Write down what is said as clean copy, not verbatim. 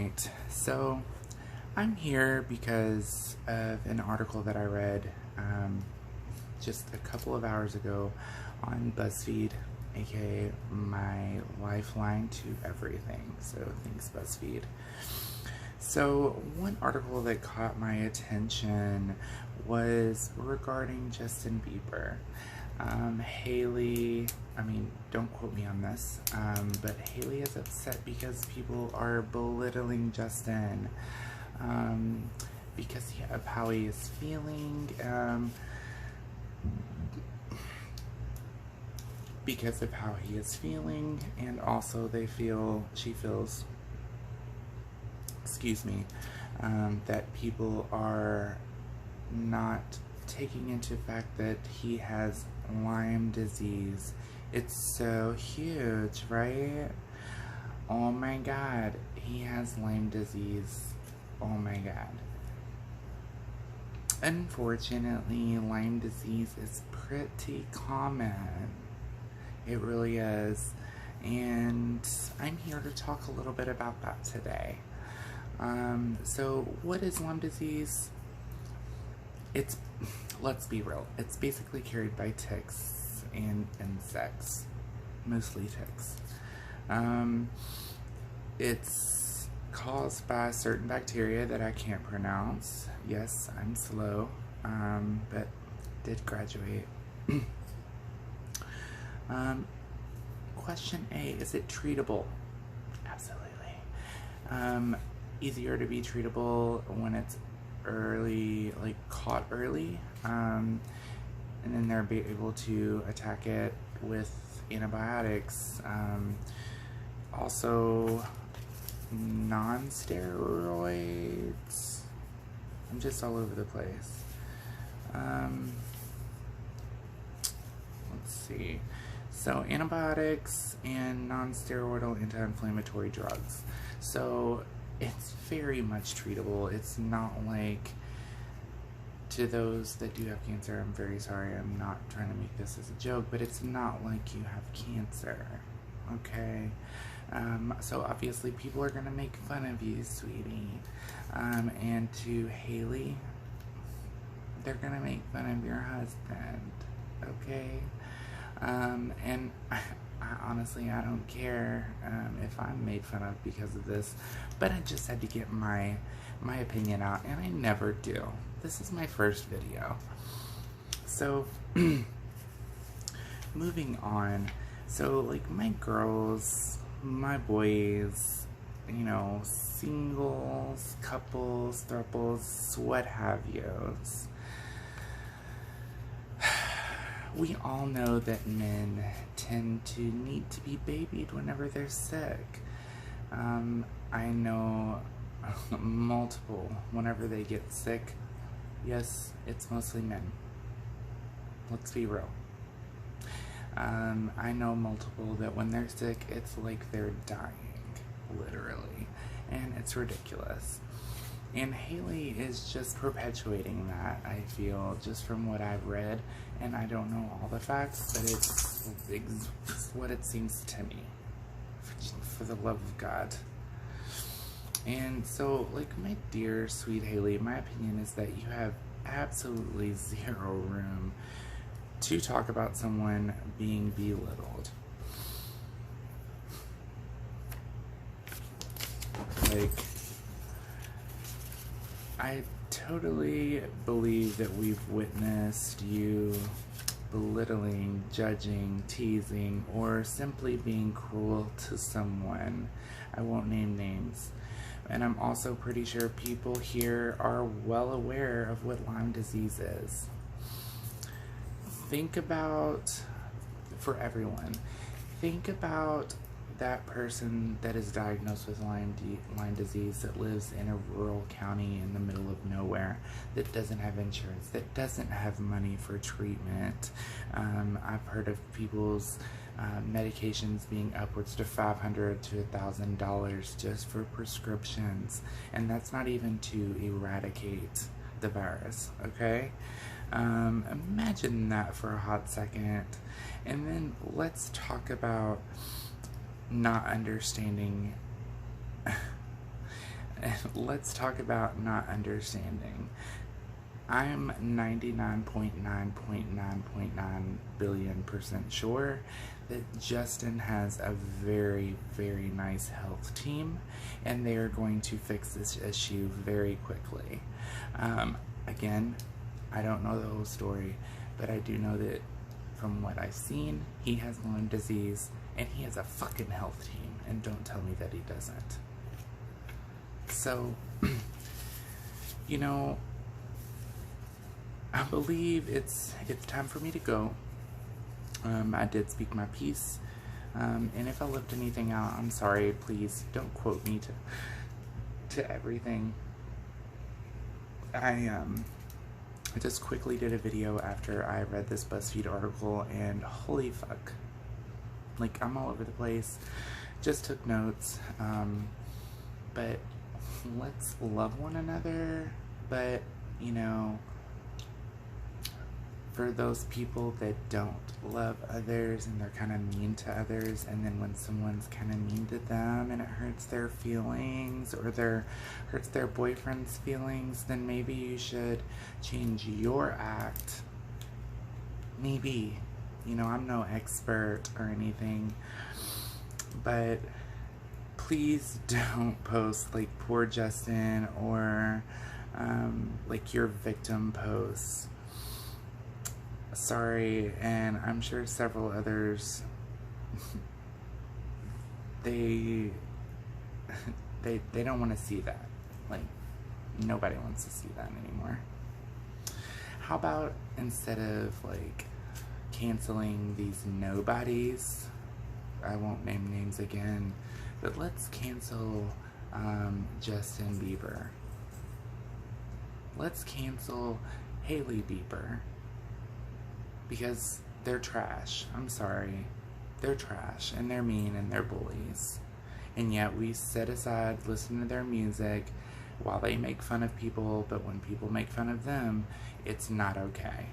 Alright, so I'm here because of an article that I read just a couple of hours ago on BuzzFeed, aka my lifeline to everything, so thanks BuzzFeed. So one article that caught my attention was regarding Justin Bieber. Haley, don't quote me on this, but Haley is upset because people are belittling Justin, because of how he is feeling, and also she feels, that people are not taking into fact that he has Lyme disease. It's so huge, right? Oh my god, he has Lyme disease. Oh my god. Unfortunately, Lyme disease is pretty common. It really is. And I'm here to talk a little bit about that today. So what is Lyme disease? Let's be real, it's basically carried by ticks and insects, mostly ticks. It's caused by certain bacteria that I can't pronounce. Yes, I'm slow, but did graduate. Question A, is it treatable? Absolutely. Easier to be treatable when it's early, like caught early, and then they're able to attack it with antibiotics. Also, non-steroids. I'm just all over the place. Let's see. So antibiotics and non-steroidal anti-inflammatory drugs. So it's very much treatable. It's not like, to those that do have cancer, I'm very sorry, I'm not trying to make this as a joke, but it's not like you have cancer, okay? So obviously people are gonna make fun of you, sweetie. And to Haley, they're gonna make fun of your husband, okay? And I honestly, I don't care if I'm made fun of because of this, but I just had to get my opinion out, and I never do. This is my first video. So, moving on. So, like, my girls, my boys, you know, singles, couples, thruples, what have yous. We all know that men tend to need to be babied whenever they're sick. I know multiple, whenever they get sick, yes, it's mostly men. Let's be real. I know multiple that when they're sick, it's like they're dying, literally, and it's ridiculous. And Haley is just perpetuating that, I feel, just from what I've read, and I don't know all the facts, but it's what it seems to me, for the love of God. And so, like, my dear, sweet Haley, my opinion is that you have absolutely zero room to talk about someone being belittled. Like, I totally believe that we've witnessed you belittling, judging, teasing, or simply being cruel to someone. I won't name names. And I'm also pretty sure people here are well aware of what Lyme disease is. Think about, for everyone, think about that person that is diagnosed with Lyme disease that lives in a rural county in the middle of nowhere, that doesn't have insurance, that doesn't have money for treatment. I've heard of people's medications being upwards to $500 to $1,000 just for prescriptions, and that's not even to eradicate the virus, okay? Imagine that for a hot second. And then let's talk about not understanding let's talk about not understanding. I'm 99.9.9.9 billion% sure that Justin has a very, very nice health team, and they are going to fix this issue very quickly. Again, I don't know the whole story, but I do know that from what I've seen, he has Lyme disease, and he has a fucking health team, and don't tell me that he doesn't. So, you know, I believe it's time for me to go. I did speak my piece, and if I left anything out, I'm sorry. Please don't quote me to everything. I just quickly did a video after I read this BuzzFeed article, and holy fuck, like, I'm all over the place. Just took notes, but let's love one another. But, you know, for those people that don't love others and they're kind of mean to others, and then when someone's kind of mean to them and it hurts their feelings, or hurts their boyfriend's feelings, then maybe you should change your act. Maybe. You know, I'm no expert or anything, but please don't post like poor Justin or like your victim posts. Sorry, and I'm sure several others, they don't want to see that. Like, nobody wants to see that anymore. How about instead of like canceling these nobodies, I won't name names again, but let's cancel Justin Bieber. Let's cancel Hailey Bieber. Because they're trash. I'm sorry. They're trash, and they're mean, and they're bullies. And yet we set aside, listen to their music while they make fun of people, but when people make fun of them, it's not okay.